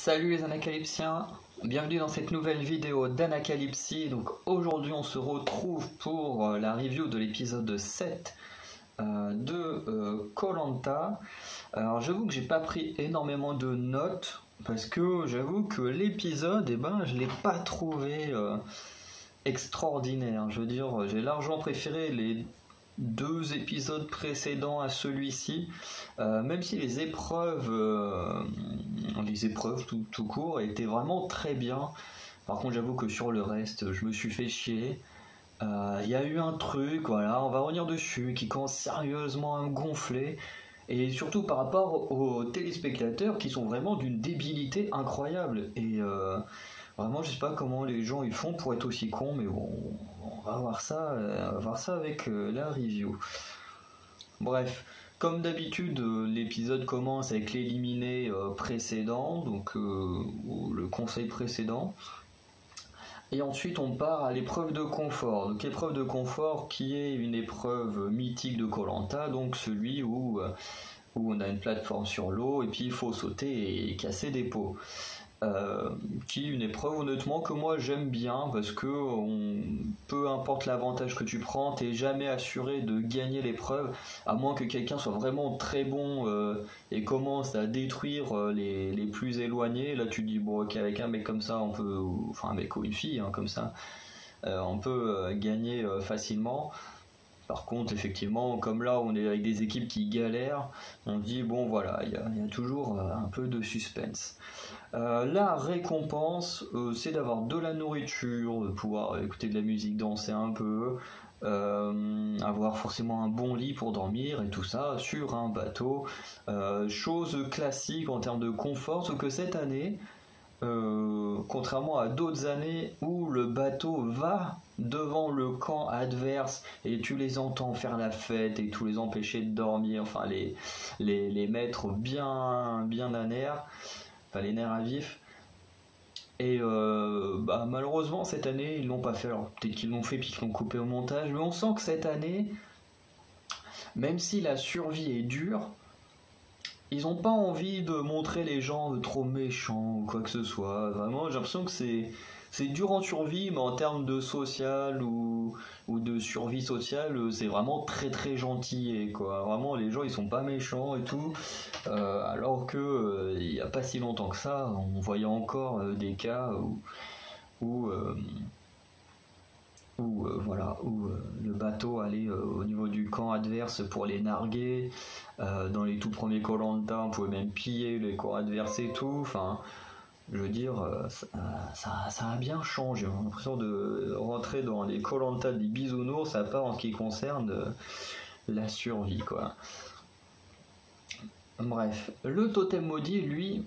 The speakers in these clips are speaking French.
Salut les anacalypsiens, bienvenue dans cette nouvelle vidéo d'Anacalypsie. Donc aujourd'hui on se retrouve pour la review de l'épisode 7 de Koh-Lanta. Alors j'avoue que j'ai pas pris énormément de notes parce que j'avoue que l'épisode, je l'ai pas trouvé extraordinaire. Je veux dire, j'ai largement préféré les deux épisodes précédents à celui-ci, même si les épreuves tout court étaient vraiment très bien. Par contre j'avoue que sur le reste je me suis fait chier. Il y a eu un truc, voilà, on va revenir dessus, qui commence sérieusement à me gonfler, et surtout par rapport aux téléspectateurs qui sont vraiment d'une débilité incroyable. Et vraiment je sais pas comment les gens ils font pour être aussi cons, mais bon, on va voir ça avec la review. Bref, comme d'habitude, l'épisode commence avec l'éliminé précédent, donc le conseil précédent. Et ensuite on part à l'épreuve de confort. Donc l'épreuve de confort qui est une épreuve mythique de Koh-Lanta, donc celui où on a une plateforme sur l'eau et puis il faut sauter et casser des pots. Qui est une épreuve honnêtement que moi j'aime bien, parce que peu importe l'avantage que tu prends, t'es jamais assuré de gagner l'épreuve, à moins que quelqu'un soit vraiment très bon et commence à détruire les plus éloignés. Là tu te dis bon ok, avec un mec comme ça on peut, enfin un mec ou une fille comme ça, on peut gagner facilement. Par contre, effectivement, comme là on est avec des équipes qui galèrent, on dit bon voilà, il y a toujours un peu de suspense. La récompense, c'est d'avoir de la nourriture, de pouvoir écouter de la musique, danser un peu, avoir forcément un bon lit pour dormir et tout ça sur un bateau. Chose classique en termes de confort, sauf que cette année, contrairement à d'autres années où le bateau va devant le camp adverse et tu les entends faire la fête et tous les empêcher de dormir, enfin les mettre bien à nerfs, enfin les nerfs à vif. Et malheureusement cette année ils l'ont pas fait. Alors peut-être qu'ils l'ont fait puis qu'ils l'ont coupé au montage, mais on sent que cette année, même si la survie est dure, ils n'ont pas envie de montrer les gens trop méchants ou quoi que ce soit. Vraiment, j'ai l'impression que c'est dur en survie, mais en termes de social ou de survie sociale, c'est vraiment très très gentil. Et quoi. Vraiment, les gens, ils sont pas méchants et tout. Alors que il n'y a pas si longtemps que ça, on voyait encore des cas où le bateau allait au niveau du camp adverse pour les narguer. Dans les tout premiers Koh-Lanta, on pouvait même piller les camps adverses et tout. Enfin, je veux dire, ça a bien changé. J'ai l'impression de rentrer dans les Koh-Lanta des bisounours, à part en ce qui concerne la survie, quoi. Bref, le totem maudit, lui,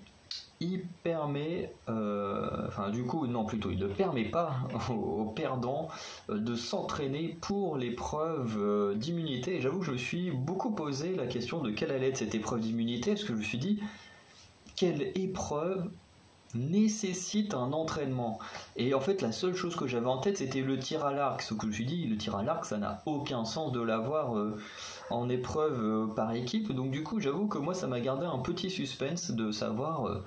il permet, il ne permet pas aux perdants de s'entraîner pour l'épreuve d'immunité. Et j'avoue que je me suis beaucoup posé la question de quelle allait être cette épreuve d'immunité, parce que je me suis dit, quelle épreuve nécessite un entraînement? Et en fait la seule chose que j'avais en tête c'était le tir à l'arc, ce que je me suis dit, le tir à l'arc ça n'a aucun sens de l'avoir en épreuve par équipe. Donc du coup j'avoue que moi ça m'a gardé un petit suspense de savoir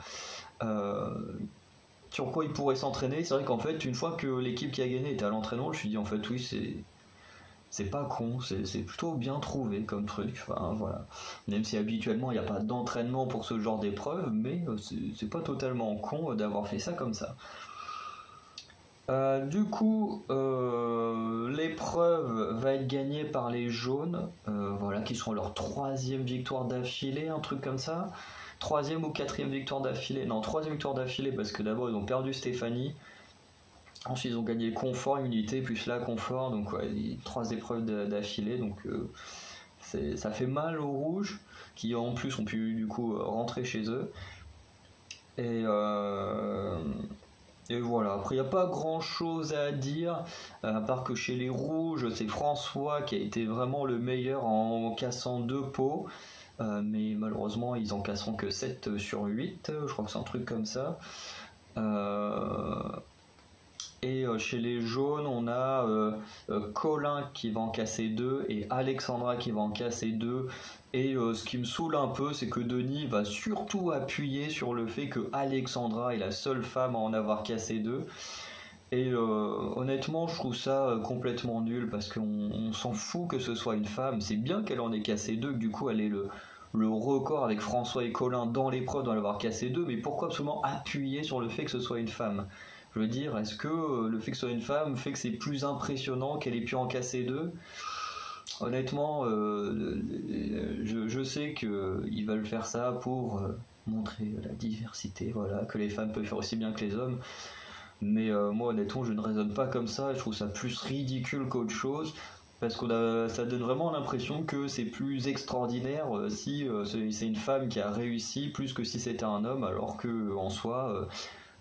sur quoi il pourrait s'entraîner. C'est vrai qu'en fait une fois que l'équipe qui a gagné était à l'entraînement, je me suis dit en fait oui, c'est pas con, c'est plutôt bien trouvé comme truc. Enfin voilà, même si habituellement il n'y a pas d'entraînement pour ce genre d'épreuve, mais c'est pas totalement con d'avoir fait ça comme ça. Du coup, l'épreuve va être gagnée par les jaunes, qui seront leur 3e victoire d'affilée, un truc comme ça. 3e ou 4e victoire d'affilée, non 3e victoire d'affilée, parce que d'abord ils ont perdu Stéphanie. Ensuite, ils ont gagné confort, immunité, plus la confort, donc 3 épreuves d'affilée, donc ça fait mal aux rouges, qui en plus ont pu du coup rentrer chez eux. Et voilà, après il n'y a pas grand chose à dire, à part que chez les rouges, c'est François qui a été vraiment le meilleur en cassant 2 pots, mais malheureusement ils en casseront que 7 sur 8, je crois que c'est un truc comme ça. Et chez les jaunes, on a Colin qui va en casser 2 et Alexandra qui va en casser 2. Et ce qui me saoule un peu, c'est que Denis va surtout appuyer sur le fait que Alexandra est la seule femme à en avoir cassé 2. Et honnêtement, je trouve ça complètement nul parce qu'on s'en fout que ce soit une femme. C'est bien qu'elle en ait cassé 2, que du coup elle ait le record avec François et Colin dans l'épreuve d'en avoir cassé 2. Mais pourquoi absolument appuyer sur le fait que ce soit une femme? Je veux dire, est-ce que le fait que ce soit une femme fait que c'est plus impressionnant qu'elle ait pu en casser 2? Honnêtement, je sais qu'ils veulent faire ça pour montrer la diversité, voilà, que les femmes peuvent faire aussi bien que les hommes. Mais moi, honnêtement, je ne raisonne pas comme ça. Je trouve ça plus ridicule qu'autre chose. Parce que ça donne vraiment l'impression que c'est plus extraordinaire si c'est une femme qui a réussi plus que si c'était un homme, alors que en soi,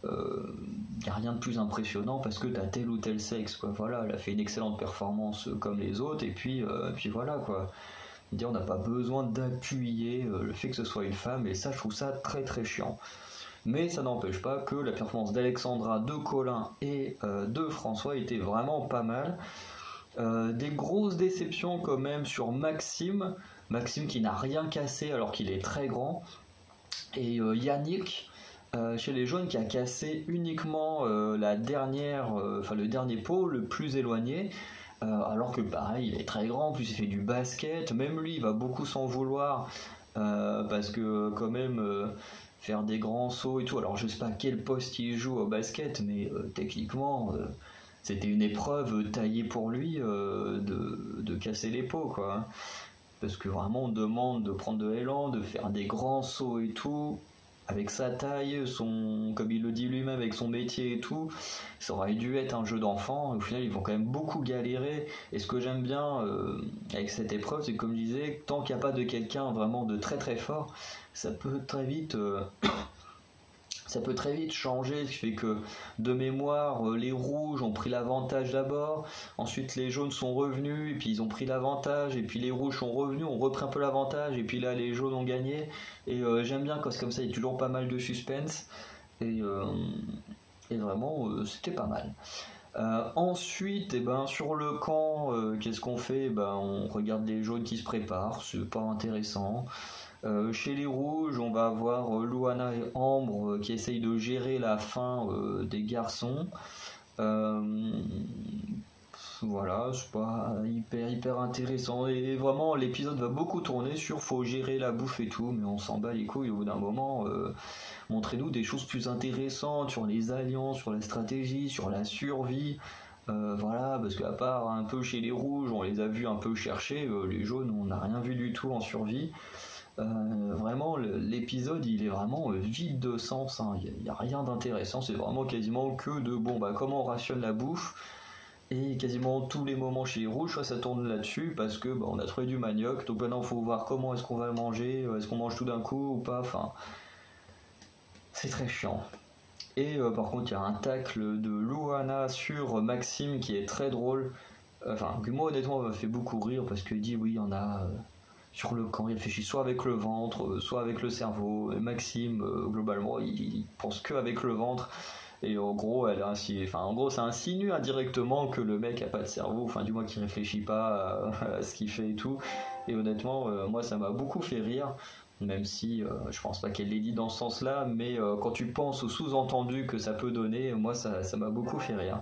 y a rien de plus impressionnant parce que t'as tel ou tel sexe, quoi. Voilà, elle a fait une excellente performance comme les autres, et puis voilà, quoi. On n'a pas besoin d'appuyer le fait que ce soit une femme, et ça, je trouve ça très très chiant. Mais ça n'empêche pas que la performance d'Alexandra, de Colin et de François était vraiment pas mal. Des grosses déceptions quand même sur Maxime qui n'a rien cassé alors qu'il est très grand, et Yannick chez les jaunes qui a cassé uniquement le dernier pot le plus éloigné, alors que pareil il est très grand, en plus il fait du basket, même lui il va beaucoup s'en vouloir parce que quand même faire des grands sauts et tout, alors je sais pas quel poste il joue au basket, mais techniquement c'était une épreuve taillée pour lui de casser les pots, quoi. Parce que vraiment on demande de prendre de l'élan, de faire des grands sauts et tout, avec sa taille, comme il le dit lui-même, avec son métier et tout. Ça aurait dû être un jeu d'enfant. Au final, ils vont quand même beaucoup galérer. Et ce que j'aime bien avec cette épreuve, c'est que, comme je disais, tant qu'il n'y a pas de quelqu'un vraiment de très très fort, ça peut très vite changer, ce qui fait que de mémoire les rouges ont pris l'avantage d'abord, ensuite les jaunes sont revenus et puis ils ont pris l'avantage, et puis les rouges sont revenus, ont repris un peu l'avantage, et puis là les jaunes ont gagné. Et j'aime bien quand c'est comme ça, il y a toujours pas mal de suspense, et vraiment c'était pas mal. Ensuite, sur le camp, qu'est-ce qu'on fait? On regarde les jaunes qui se préparent, c'est pas intéressant. Chez les rouges, on va avoir Louana et Ambre qui essayent de gérer la faim des garçons. Voilà, c'est pas hyper intéressant. Et vraiment, l'épisode va beaucoup tourner sur faut gérer la bouffe et tout, mais on s'en bat les couilles au bout d'un moment. Montrez-nous des choses plus intéressantes sur les alliances, sur la stratégie, sur la survie. Voilà, parce qu'à part un peu chez les rouges, on les a vus un peu chercher, les jaunes, on n'a rien vu du tout en survie. Vraiment l'épisode il est vraiment vide de sens, hein. Il n'y a rien d'intéressant, c'est vraiment quasiment que de comment on rationne la bouffe, et quasiment tous les moments chez les rouges ça tourne là-dessus parce que on a trouvé du manioc, donc maintenant il faut voir comment est-ce qu'on va le manger, est-ce qu'on mange tout d'un coup ou pas, enfin c'est très chiant. Et par contre il y a un tacle de Louana sur Maxime qui est très drôle, que moi honnêtement m'a fait beaucoup rire parce qu'il dit oui il y en a sur le camp, il réfléchit soit avec le ventre, soit avec le cerveau. Et Maxime, globalement, il pense que avec le ventre. Et en gros, ça insinue indirectement que le mec a pas de cerveau, enfin du moins qu'il réfléchit pas à ce qu'il fait et tout. Et honnêtement, moi ça m'a beaucoup fait rire, même si je pense pas qu'elle l'ait dit dans ce sens-là, mais quand tu penses au sous-entendu que ça peut donner, moi ça m'a beaucoup fait rire.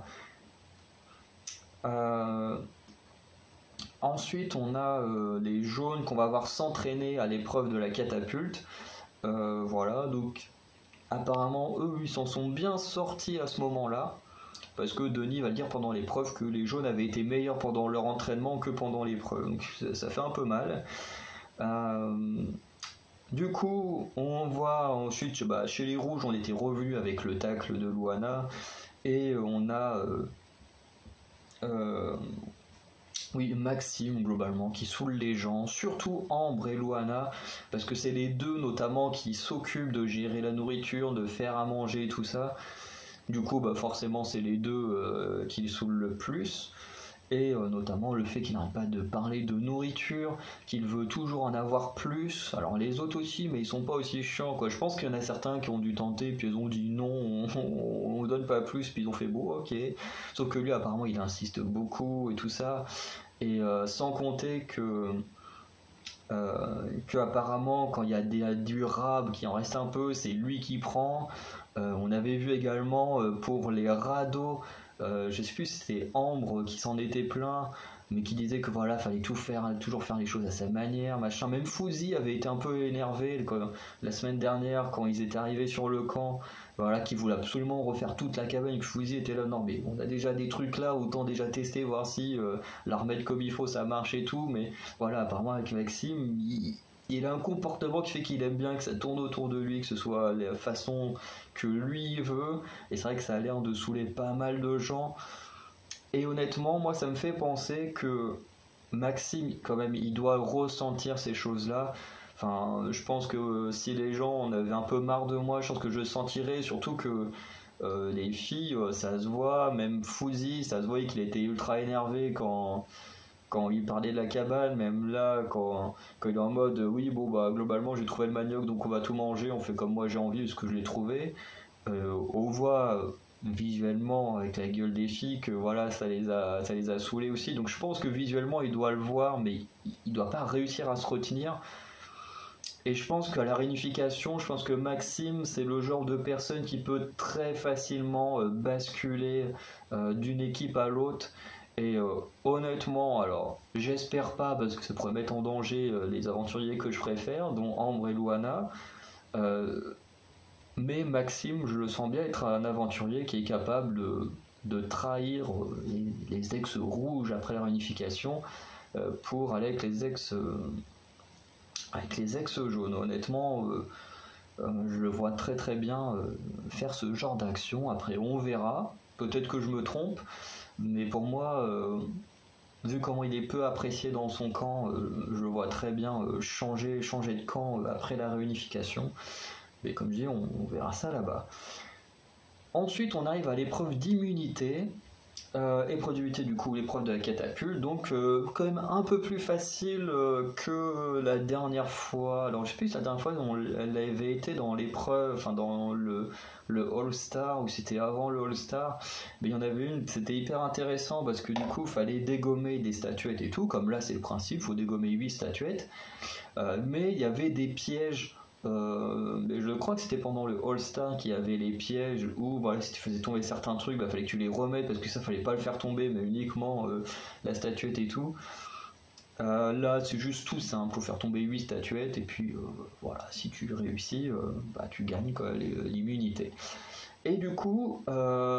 Ensuite, on a les jaunes qu'on va voir s'entraîner à l'épreuve de la catapulte. Voilà, donc apparemment, eux, ils s'en sont bien sortis à ce moment-là. Parce que Denis va le dire pendant l'épreuve que les jaunes avaient été meilleurs pendant leur entraînement que pendant l'épreuve. Donc ça fait un peu mal. Du coup, on voit ensuite, chez les rouges, on était revenu avec le tacle de Louana. Et on a... Maxime globalement qui saoule les gens, surtout Ambre et Louana, parce que c'est les deux notamment qui s'occupent de gérer la nourriture, de faire à manger et tout ça. Du coup forcément c'est les deux qui les saoulent le plus. et notamment le fait qu'il n'arrête pas de parler de nourriture, qu'il veut toujours en avoir plus. Alors les autres aussi, mais ils sont pas aussi chiants, quoi. Je pense qu'il y en a certains qui ont dû tenter, puis ils ont dit non, on donne pas plus, puis ils ont fait bon, ok. Sauf que lui, apparemment, il insiste beaucoup et tout ça, et sans compter que apparemment quand il y a des durables qui en reste un peu, c'est lui qui prend. On avait vu également pour les radeaux, je sais plus si c'était Ambre qui s'en était plaint, mais qui disait que voilà, fallait tout faire, toujours faire les choses à sa manière, machin. Même Fouzi avait été un peu énervé la semaine dernière quand ils étaient arrivés sur le camp, voilà, qui voulait absolument refaire toute la cabane, que Fouzi était là, non mais on a déjà des trucs là, autant déjà tester, voir si la remettre comme il faut, ça marche et tout, mais voilà, apparemment avec Maxime, il a un comportement qui fait qu'il aime bien que ça tourne autour de lui, que ce soit la façon que lui veut, et c'est vrai que ça a l'air de saouler pas mal de gens. Et honnêtement, moi ça me fait penser que Maxime, quand même, il doit ressentir ces choses-là. Enfin, je pense que si les gens en avaient un peu marre de moi, je pense que je le sentirais, surtout que les filles, ça se voit, même Fouzi, ça se voyait qu'il était ultra énervé quand il parlait de la cabane, même là, quand il est en mode oui, bon, bah globalement, j'ai trouvé le manioc, donc on va tout manger, on fait comme moi j'ai envie, parce que je l'ai trouvé. On voit visuellement avec la gueule des filles que voilà, ça les a saoulés aussi. Donc je pense que visuellement, il doit le voir, mais il doit pas réussir à se retenir. Et je pense qu'à la réunification, je pense que Maxime, c'est le genre de personne qui peut très facilement basculer d'une équipe à l'autre. Et honnêtement, alors, j'espère pas parce que ça pourrait mettre en danger les aventuriers que je préfère, dont Ambre et Luana. Mais Maxime, je le sens bien être un aventurier qui est capable de trahir les ex-rouges après la réunification pour aller avec les ex-jaunes. Honnêtement, je le vois très très bien faire ce genre d'action. Après, on verra. Peut-être que je me trompe. Mais pour moi, vu comment il est peu apprécié dans son camp, je le vois très bien changer de camp après la réunification. Mais comme je dis, on verra ça là-bas. Ensuite, on arrive à l'épreuve d'immunité. Épreuve d'immunité, du coup, l'épreuve de la catapulte. Donc, quand même un peu plus facile que la dernière fois. Alors, je sais plus si la dernière fois, elle avait été dans l'épreuve, enfin, dans le All-Star, ou c'était avant le All-Star. Mais il y en avait une, c'était hyper intéressant parce que du coup, il fallait dégommer des statuettes et tout. Comme là, c'est le principe, il faut dégommer 8 statuettes. Mais il y avait des pièges. Je crois que c'était pendant le All-Star qu'il y avait les pièges où voilà, si tu faisais tomber certains trucs, fallait que tu les remettes parce que ça fallait pas le faire tomber, mais uniquement la statuette et tout. Là, c'est juste tout simple, faut faire tomber 8 statuettes et puis voilà, si tu réussis, tu gagnes l'immunité. Et du coup,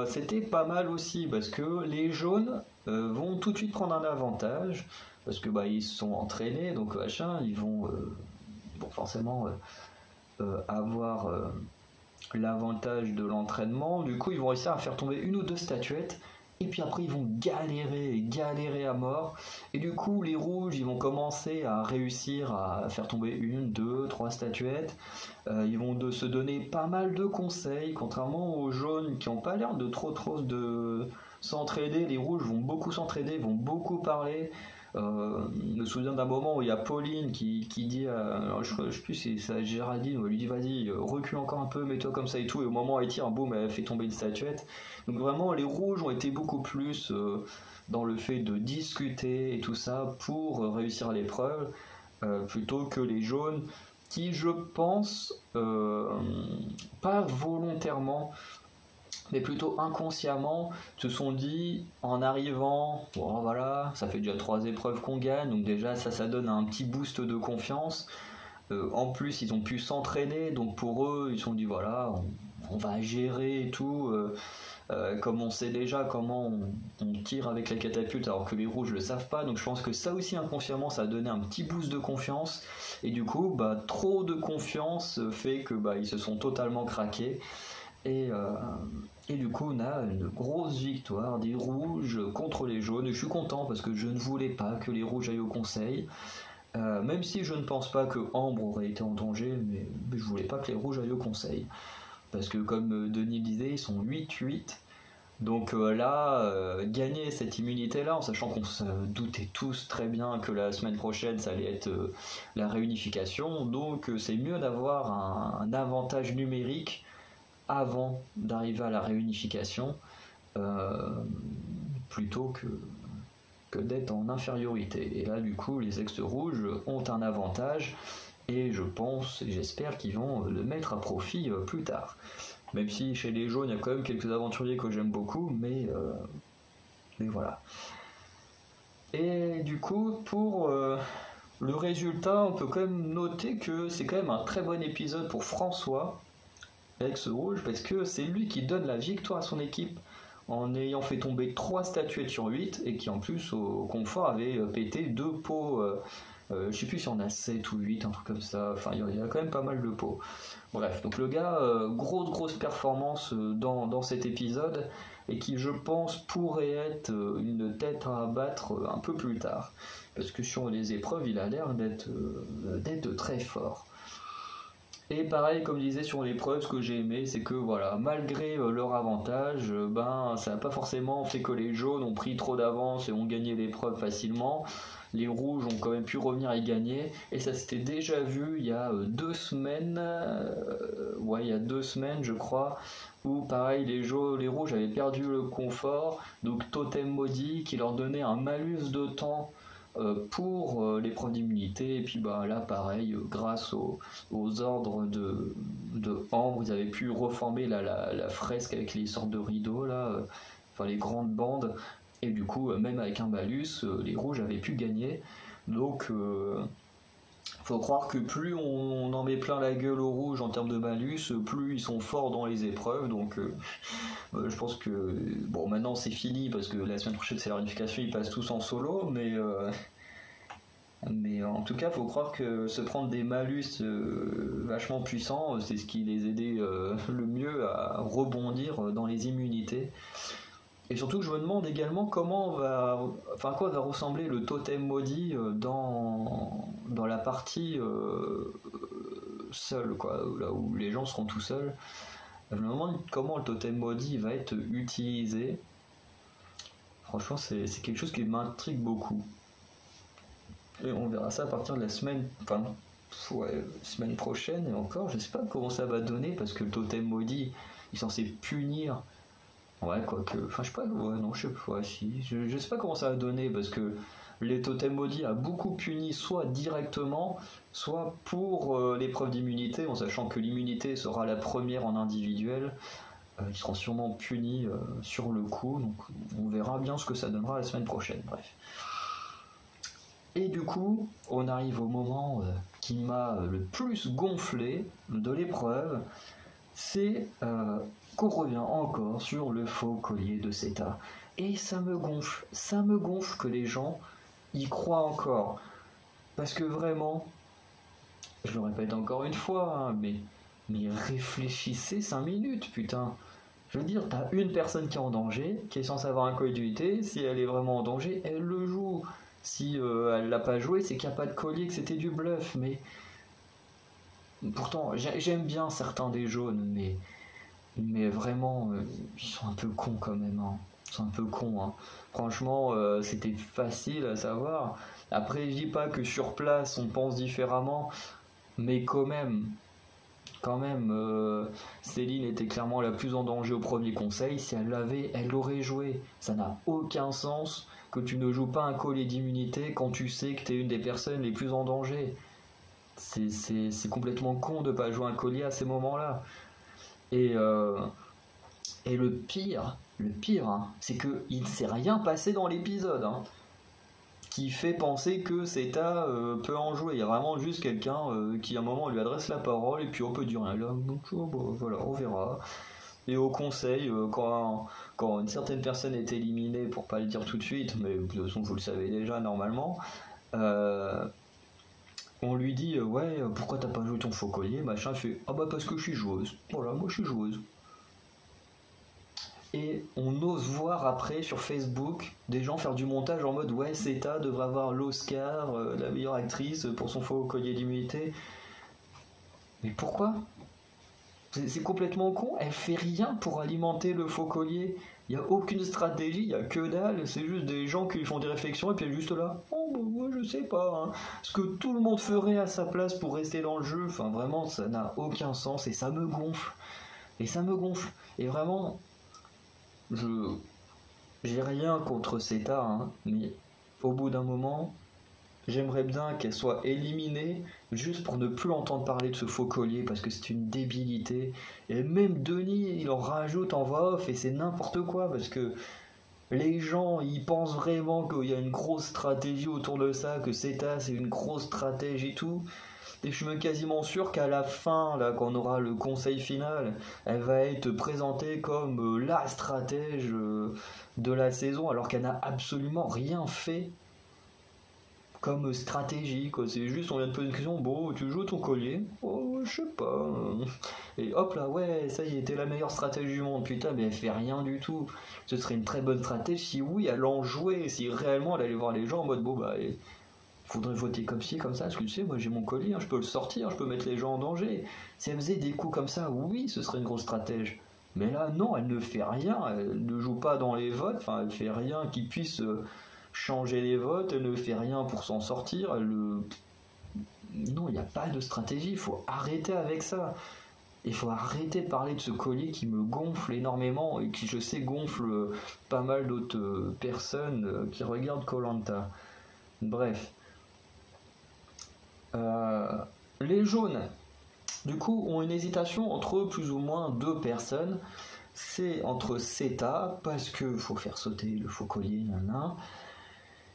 c'était pas mal aussi parce que les jaunes vont tout de suite prendre un avantage parce que ils se sont entraînés, donc machin, ils vont forcément avoir l'avantage de l'entraînement. Du coup, ils vont réussir à faire tomber une ou deux statuettes. Et puis après, ils vont galérer à mort. Et du coup, les rouges, ils vont commencer à réussir à faire tomber une, deux, trois statuettes. Ils vont se donner pas mal de conseils, contrairement aux jaunes qui n'ont pas l'air de trop de s'entraider. Les rouges vont beaucoup s'entraider, vont beaucoup parler. Je me souviens d'un moment où il y a Pauline qui dit, alors je sais plus si c'est Géraldine, où elle lui dit vas-y recule encore un peu, mets-toi comme ça et tout, et au moment où elle tire, boum, elle fait tomber une statuette. Donc vraiment les rouges ont été beaucoup plus dans le fait de discuter et tout ça pour réussir l'épreuve, plutôt que les jaunes qui je pense pas volontairement mais plutôt inconsciemment se sont dit en arrivant, bon voilà, ça fait déjà 3 épreuves qu'on gagne, donc déjà ça donne un petit boost de confiance. En plus ils ont pu s'entraîner, donc pour eux ils se sont dit voilà, on va gérer et tout, comme on sait déjà comment on tire avec la catapulte alors que les rouges le savent pas, donc je pense que ça aussi inconsciemment ça a donné un petit boost de confiance, et du coup trop de confiance fait que ils se sont totalement craqués. Et du coup, on a une grosse victoire des rouges contre les jaunes. Et je suis content parce que je ne voulais pas que les rouges aillent au conseil. Même si je ne pense pas que Ambre aurait été en danger, mais je voulais pas que les rouges aillent au conseil. Parce que comme Denis le disait, ils sont 8-8. Donc là, gagner cette immunité-là, en sachant qu'on se doutait tous très bien que la semaine prochaine, ça allait être la réunification, donc c'est mieux d'avoir un avantage numérique avant d'arriver à la réunification, euh, plutôt que d'être en infériorité. Et là, du coup, les ex-rouges ont un avantage, et je pense et j'espère qu'ils vont le mettre à profit plus tard. Même si chez les jaunes, il y a quand même quelques aventuriers que j'aime beaucoup, mais voilà. Et du coup, pour le résultat, on peut quand même noter que c'est quand même un très bon épisode pour François, ex-rouge, parce que c'est lui qui donne la victoire à son équipe en ayant fait tomber 3 statuettes sur 8, et qui en plus au confort avait pété 2 pots, je sais plus si on a 7 ou 8, un truc comme ça, enfin il y a quand même pas mal de pots. Bref, donc le gars, grosse performance dans cet épisode, et qui je pense pourrait être une tête à abattre un peu plus tard, parce que sur les épreuves il a l'air d'être très fort. Et pareil, comme je disais sur l'épreuve, ce que j'ai aimé, c'est que voilà, malgré leur avantage, ça n'a pas forcément fait que les jaunes ont pris trop d'avance et ont gagné l'épreuve facilement. Les rouges ont quand même pu revenir et gagner, et ça s'était déjà vu il y a 2 semaines, il y a 2 semaines je crois, où pareil les rouges avaient perdu le confort, donc Totem Maudit qui leur donnait un malus de temps pour l'épreuve d'immunité, et puis là pareil, grâce aux ordres de Ambre, ils avaient pu reformer la fresque avec les sortes de rideaux là, les grandes bandes, et du coup même avec un malus, les rouges avaient pu gagner. Donc faut croire que plus on en met plein la gueule aux rouges en termes de malus, plus ils sont forts dans les épreuves. Donc je pense que maintenant c'est fini, parce que la semaine prochaine c'est la réunification, ils passent tous en solo, mais en tout cas, faut croire que se prendre des malus vachement puissants, c'est ce qui les aidait le mieux à rebondir dans les immunités. Et surtout, je me demande également à quoi va ressembler le totem maudit dans la partie seule, quoi, là où les gens seront tout seuls. Je me demande comment le totem maudit va être utilisé. Franchement, c'est quelque chose qui m'intrigue beaucoup. Et on verra ça à partir de la semaine prochaine, et encore, je sais pas comment ça va donner, parce que le totem maudit, il est censé punir. Ouais, quoique, je sais pas, je sais pas comment ça va donner, parce que les totems maudits a beaucoup puni, soit directement, soit pour l'épreuve d'immunité, en sachant que l'immunité sera la première en individuel. Ils seront sûrement punis sur le coup, donc on verra bien ce que ça donnera la semaine prochaine, bref. Et du coup, on arrive au moment qui m'a le plus gonflé de l'épreuve, c'est qu'on revient encore sur le faux collier de Seta. Et ça me gonfle que les gens y croient encore. Parce que vraiment, je le répète encore une fois, mais réfléchissez 5 minutes, putain. Je veux dire, t'as une personne qui est en danger, qui est censée avoir un collier d'immunité, si elle est vraiment en danger, elle le joue. Si elle l'a pas joué, c'est qu'il n'y a pas de collier, que c'était du bluff. Mais pourtant, j'aime bien certains des jaunes, mais vraiment, ils sont un peu cons quand même. Hein. Ils sont un peu cons. Hein. Franchement, c'était facile à savoir. Après, je dis pas que sur place, on pense différemment, mais quand même, Céline était clairement la plus en danger au premier conseil. Si elle l'avait, elle l'aurait joué. Ça n'a aucun sens que tu ne joues pas un collier d'immunité quand tu sais que tu es une des personnes les plus en danger. C'est complètement con de pas jouer un collier à ces moments-là. Et le pire, hein, c'est qu'il ne s'est rien passé dans l'épisode. Hein, qui fait penser que Seta peut en jouer. Il y a vraiment juste quelqu'un qui à un moment lui adresse la parole, et puis on peut dire rien là. Donc voilà, on verra. Et au conseil, quand une certaine personne est éliminée, pour pas le dire tout de suite, mais de toute façon vous le savez déjà normalement, on lui dit ouais, pourquoi t'as pas joué ton faux collier, machin, il fait parce que je suis joueuse. Voilà, moi je suis joueuse. Et on ose voir après sur Facebook des gens faire du montage en mode ouais, Seta devrait avoir l'Oscar, la meilleure actrice pour son faux collier d'immunité. Mais pourquoi ? C'est complètement con, elle fait rien pour alimenter le faux collier. Il n'y a aucune stratégie, il n'y a que dalle, c'est juste des gens qui font des réflexions et puis elle est juste là. Oh, bah, moi je sais pas, hein. Ce que tout le monde ferait à sa place pour rester dans le jeu, enfin vraiment, ça n'a aucun sens et ça me gonfle. Et ça me gonfle. Et vraiment, j'ai rien contre CETA, hein, mais au bout d'un moment, j'aimerais bien qu'elle soit éliminée juste pour ne plus entendre parler de ce faux collier parce que c'est une débilité. Et même Denis, il en rajoute en voix off et c'est n'importe quoi parce que les gens, ils pensent vraiment qu'il y a une grosse stratégie autour de ça, que CETA c'est une grosse stratégie et tout. Et je suis même quasiment sûr qu'à la fin, là, quand on aura le conseil final, elle va être présentée comme la stratège de la saison alors qu'elle n'a absolument rien fait comme stratégie, quoi. C'est juste, on vient de poser une question, bon, tu joues ton collier? Oh, je sais pas. Et hop là, ouais, ça y est, t'es la meilleure stratège du monde. Putain, mais elle fait rien du tout. Ce serait une très bonne stratège si oui, elle en jouait, si réellement elle allait voir les gens en mode, bon, bah, il faudrait voter comme ci, comme ça, parce que tu sais, moi j'ai mon collier, hein, je peux le sortir, je peux mettre les gens en danger. Si elle faisait des coups comme ça, oui, ce serait une grosse stratège. Mais là, non, elle ne fait rien, elle ne joue pas dans les votes, enfin, elle fait rien qui puisse changer les votes, elle ne fait rien pour s'en sortir, non, il n'y a pas de stratégie, il faut arrêter avec ça. Il faut arrêter de parler de ce collier qui me gonfle énormément et qui, je sais, gonfle pas mal d'autres personnes qui regardent koh. Bref. Les jaunes, du coup, ont une hésitation entre plus ou moins deux personnes. C'est entre CETA, parce que faut faire sauter le faux collier,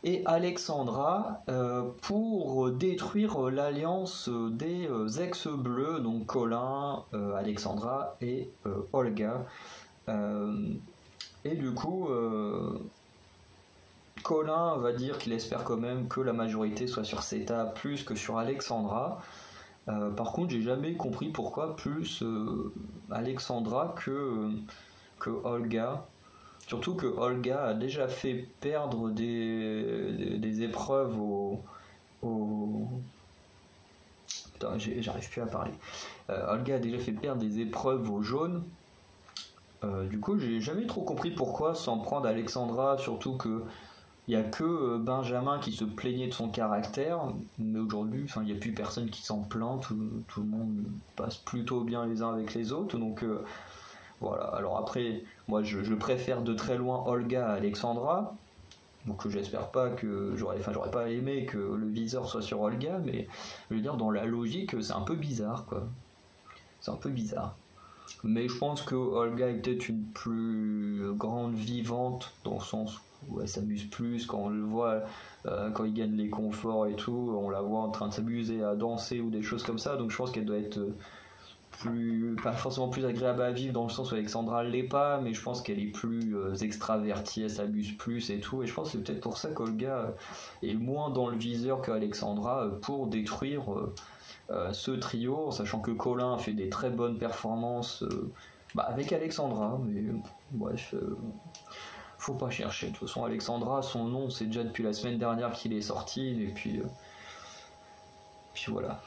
et Alexandra pour détruire l'alliance des ex-bleus, donc Colin, Alexandra et Olga. Et du coup, Colin va dire qu'il espère quand même que la majorité soit sur CETA plus que sur Alexandra. Par contre, j'ai jamais compris pourquoi plus Alexandra que Olga. Surtout que Olga a déjà fait perdre des épreuves Putain, j'arrive plus à parler. Olga a déjà fait perdre des épreuves aux jaunes. Du coup, j'ai jamais trop compris pourquoi s'en prendre à Alexandra, surtout que il n'y a que Benjamin qui se plaignait de son caractère, mais aujourd'hui, il n'y a plus personne qui s'en plaint, tout le monde passe plutôt bien les uns avec les autres, donc voilà. Alors après, moi je préfère de très loin Olga à Alexandra, donc j'espère pas que j'aurais pas aimé que le viseur soit sur Olga, mais je veux dire, dans la logique, c'est un peu bizarre, quoi. C'est un peu bizarre. Mais je pense que Olga est peut-être une plus grande vivante, dans le sens où elle s'amuse plus quand on le voit, quand il gagne les conforts et tout, on la voit en train de s'amuser à danser ou des choses comme ça, donc je pense qu'elle doit être pas forcément plus agréable à vivre dans le sens où Alexandra l'est pas, mais je pense qu'elle est plus extravertie, elle s'amuse plus et tout, et je pense que c'est peut-être pour ça qu'Olga est moins dans le viseur qu'Alexandra pour détruire ce trio, sachant que Colin fait des très bonnes performances avec Alexandra, mais bref, faut pas chercher. De toute façon, Alexandra, son nom, c'est déjà depuis la semaine dernière qu'il est sorti, et puis voilà.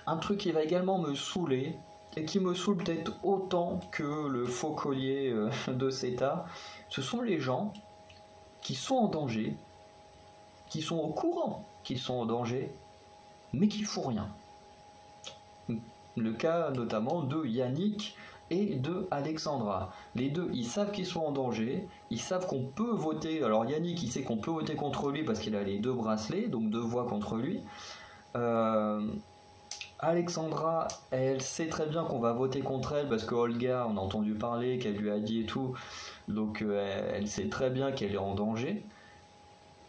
Un truc qui va également me saouler, et qui me saoule peut-être autant que le faux collier de CETA, ce sont les gens qui sont en danger, qui sont au courant qu'ils sont en danger, mais qui font rien. Le cas notamment de Yannick et de Alexandra. Les deux, ils savent qu'ils sont en danger, ils savent qu'on peut voter. Alors Yannick, il sait qu'on peut voter contre lui parce qu'il a les deux bracelets, donc deux voix contre lui. Alexandra, elle sait très bien qu'on va voter contre elle parce que Olga, on a entendu parler, qu'elle lui a dit et tout, donc elle sait très bien qu'elle est en danger,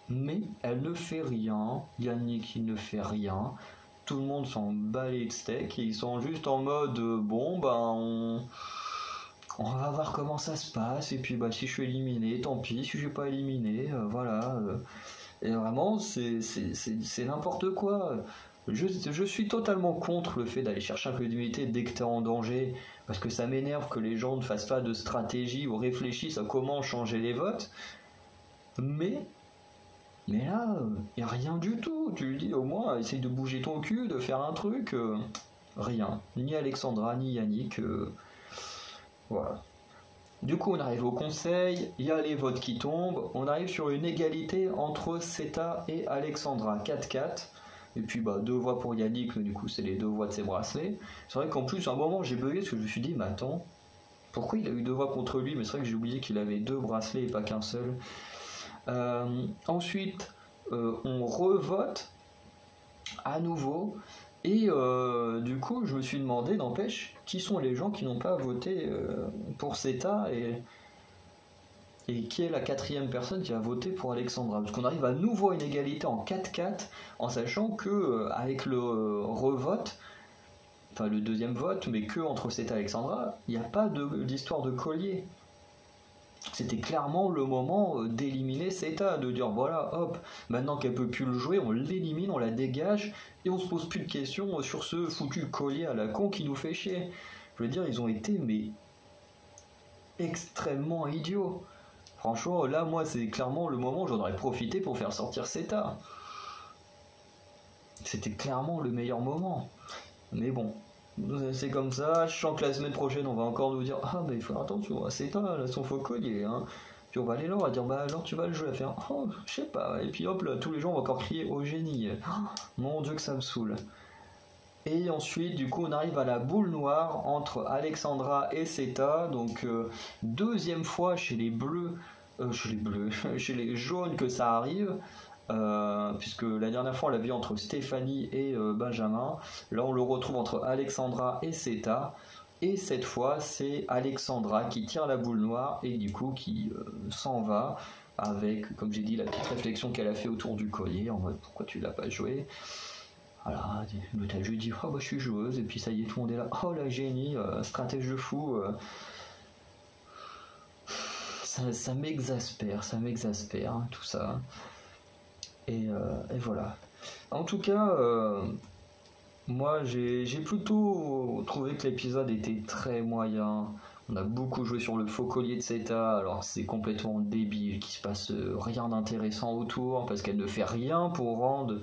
mais elle ne fait rien. Yannick, il ne fait rien, tout le monde s'en bat les steaks, ils sont juste en mode bon ben on va voir comment ça se passe, et puis bah si je suis éliminé, tant pis, si je suis pas éliminé, voilà. Et vraiment c'est n'importe quoi. Je suis totalement contre le fait d'aller chercher un peu d'immunité dès que t'es en danger, parce que ça m'énerve que les gens ne fassent pas de stratégie ou réfléchissent à comment changer les votes. Mais là, y a rien du tout. Tu lui dis au moins, essaye de bouger ton cul, de faire un truc. Rien. Ni Alexandra, ni Yannick. Voilà. Du coup, on arrive au conseil, il y a les votes qui tombent, on arrive sur une égalité entre Seta et Alexandra, 4-4. Et puis 2 voix pour Yannick, mais du coup c'est les 2 voix de ses bracelets. C'est vrai qu'en plus, à un moment j'ai bugué parce que je me suis dit, mais attends, pourquoi il a eu 2 voix contre lui? Mais c'est vrai que j'ai oublié qu'il avait 2 bracelets et pas qu'un seul. Ensuite, on revote à nouveau. Et du coup, je me suis demandé, n'empêche, qui sont les gens qui n'ont pas voté pour Seta et qui est la 4e personne qui a voté pour Alexandra. Parce qu'on arrive à nouveau à une égalité en 4-4, en sachant que avec le revote, enfin le 2e vote, mais que entre Seta et Alexandra, il n'y a pas d'histoire de collier. C'était clairement le moment d'éliminer Seta, de dire voilà, hop, maintenant qu'elle peut plus le jouer, on l'élimine, on la dégage, et on se pose plus de questions sur ce foutu collier à la con qui nous fait chier. Je veux dire, ils ont été mais extrêmement idiots. Franchement, là, moi, c'est clairement le moment où j'en aurais profité pour faire sortir Seta. C'était clairement le meilleur moment. Mais bon, c'est comme ça. Je sens que la semaine prochaine, on va encore nous dire ah, mais il faut faire attention à Seta, là, son faux collier. Hein. Puis on va aller là, on va dire bah alors tu vas le jouer à faire oh, je sais pas. Et puis hop, là, tous les gens vont encore crier au génie. Oh, mon dieu, que ça me saoule. Et ensuite, du coup, on arrive à la boule noire entre Alexandra et Seta. Donc, 2e fois chez les bleus, chez les jaunes que ça arrive. Puisque la dernière fois, on l'a vu entre Stéphanie et Benjamin. Là, on le retrouve entre Alexandra et Seta. Et cette fois, c'est Alexandra qui tire la boule noire et du coup qui s'en va. Avec, comme j'ai dit, la petite réflexion qu'elle a fait autour du collier. En mode, pourquoi tu l'as pas joué? Voilà, l'autre elle lui dit oh bah je suis joueuse et puis ça y est tout le monde est là oh la génie, stratège de fou, ça m'exaspère hein, tout ça et voilà. En tout cas, moi j'ai plutôt trouvé que l'épisode était très moyen. On a beaucoup joué sur le faux collier de Seta, alors c'est complètement débile, qu'il se passe rien d'intéressant autour, parce qu'elle ne fait rien pour rendre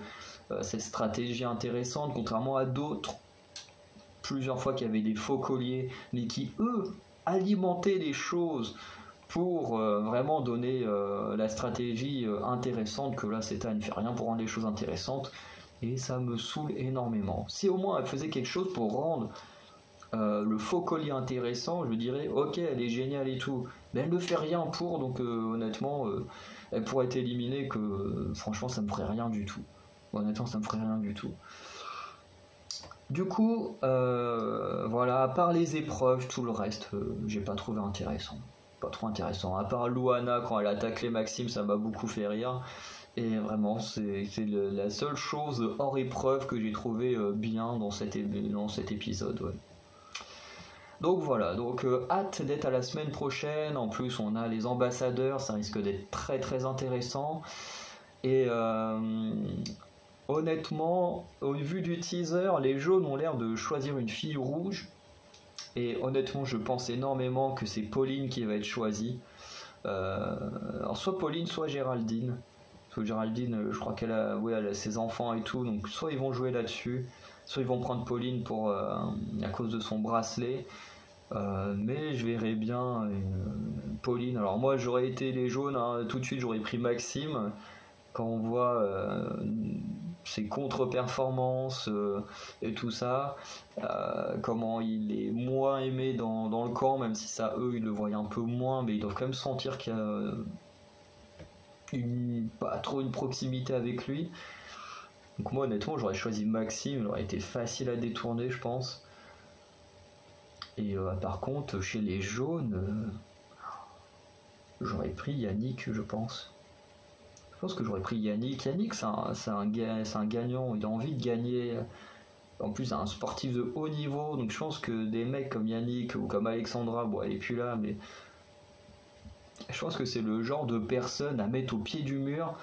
cette stratégie intéressante, contrairement à d'autres, plusieurs fois qu'il y avait des faux colliers, mais qui, eux, alimentaient les choses pour vraiment donner la stratégie intéressante, que là, Seta ne fait rien pour rendre les choses intéressantes, et ça me saoule énormément. Si au moins elle faisait quelque chose pour rendre le faux collier intéressant, je dirais ok, elle est géniale et tout, mais elle ne fait rien pour, donc honnêtement elle pourrait être éliminée, que franchement ça me ferait rien du tout. Honnêtement ça me ferait rien du tout. Du coup voilà, à part les épreuves, tout le reste j'ai pas trouvé intéressant, pas trop intéressant, à part Luana quand elle attaque les Maxime, ça m'a beaucoup fait rire. Et vraiment, c'est la seule chose hors épreuve que j'ai trouvé bien dans cet épisode. Ouais. Donc voilà, donc hâte d'être à la semaine prochaine. En plus, on a les ambassadeurs, ça risque d'être très très intéressant. Et honnêtement, au vu du teaser, les jaunes ont l'air de choisir une fille rouge. Et honnêtement, je pense énormément que c'est Pauline qui va être choisie. Alors soit Pauline, soit Géraldine. Géraldine, je crois qu'elle a, ouais, elle a ses enfants et tout, donc soit ils vont jouer là-dessus, soit ils vont prendre Pauline pour à cause de son bracelet, mais je verrais bien Pauline. Alors moi j'aurais été les jaunes, hein, tout de suite j'aurais pris Maxime. Quand on voit ses contre-performances et tout ça, comment il est moins aimé dans le camp, même si ça eux ils le voient un peu moins, mais ils doivent quand même sentir qu'il y a pas trop une proximité avec lui. Donc moi honnêtement j'aurais choisi Maxime, il aurait été facile à détourner je pense. Et par contre chez les jaunes j'aurais pris Yannick, je pense. Je pense que j'aurais pris Yannick. Yannick c'est un gagnant, il a envie de gagner. En plus c'est un sportif de haut niveau, donc je pense que des mecs comme Yannick ou comme Alexandra, bon elle est plus là, mais je pense que c'est le genre de personne à mettre au pied du mur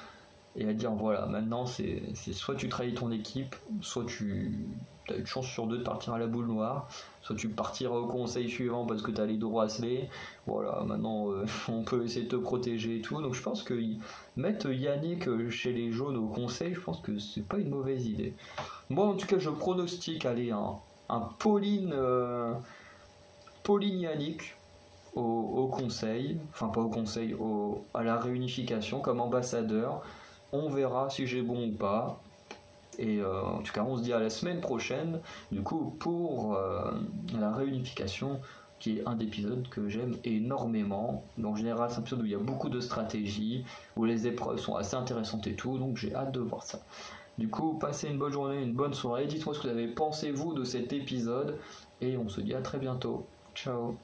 et à dire voilà, maintenant c'est soit tu trahis ton équipe, soit tu as une chance sur deux de partir à la boule noire, soit tu partiras au conseil suivant parce que tu as les deux bracelets. Voilà, maintenant on peut essayer de te protéger et tout. Donc je pense que mettre Yannick chez les jaunes au conseil, je pense que c'est pas une mauvaise idée. Moi en tout cas je pronostique, allez, un Pauline Yannick. au conseil, enfin pas au conseil, à la réunification comme ambassadeur. On verra si j'ai bon ou pas. Et en tout cas, on se dit à la semaine prochaine, du coup, pour la réunification, qui est un épisode que j'aime énormément. En général, c'est un épisode où il y a beaucoup de stratégie, où les épreuves sont assez intéressantes et tout, donc j'ai hâte de voir ça. Du coup, passez une bonne journée, une bonne soirée. Dites-moi ce que vous avez pensé, vous, de cet épisode, et on se dit à très bientôt. Ciao.